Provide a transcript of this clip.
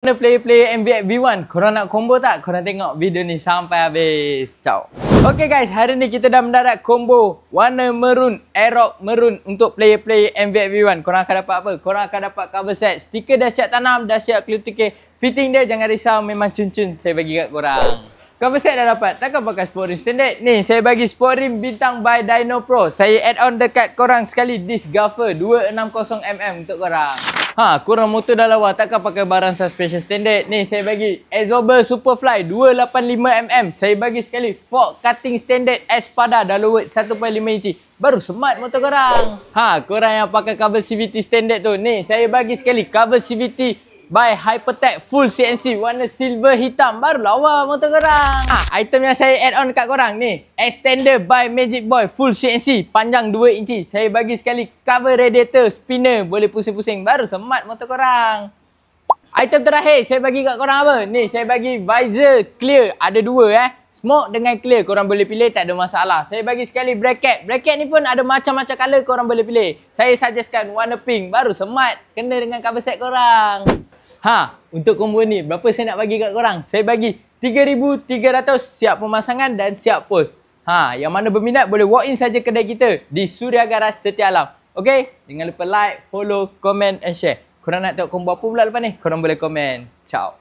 Mana player-player MVX V1? Korang nak combo tak? Korang tengok video ni sampai habis. Ciao. Okay guys, hari ni kita dah mendarat combo warna merun, Aerox merun untuk player-player MVX V1. Korang akan dapat apa? Korang akan dapat cover set. Stiker dah siap tanam, dah siap clue tiket. Fitting dia jangan risau, memang cun-cun saya bagi kat korang. Cover set dah dapat, takkan pakai sport rim standard? Ni, saya bagi sport rim bintang by Dino Pro. Saya add on dekat korang sekali disc gaffer 260mm untuk korang. Korang motor dah lawa, takkan pakai barang suspension standard? Ni, saya bagi Exorbel Superfly 285mm. Saya bagi sekali fork cutting standard Espada Dalo Weight 1.5 inci. Baru smart motor korang. Korang yang pakai cover CVT standard tu, ni, saya bagi sekali cover CVT by Hypertech full CNC warna silver hitam. Baru lawa motor korang. Item yang saya add on dekat korang ni, extender by Magic Boy full CNC panjang 2 inci. Saya bagi sekali cover radiator spinner, boleh pusing-pusing. Baru smart motor korang. Item terakhir saya bagi kat korang apa? Ni, saya bagi visor clear. Ada dua smoke dengan clear. Korang boleh pilih, tak ada masalah. Saya bagi sekali bracket. Bracket ni pun ada macam-macam color, korang boleh pilih. Saya suggestkan warna pink. Baru smart. Kena dengan cover set korang. Untuk combo ni, berapa saya nak bagi kat korang? Saya bagi 3,300 siap pemasangan dan siap post. Yang mana berminat boleh walk in saja kedai kita di Suria Garage Setia Alam. Okay? Jangan lupa like, follow, comment and share. Korang nak tengok combo apa pula lepas ni? Korang boleh komen. Ciao.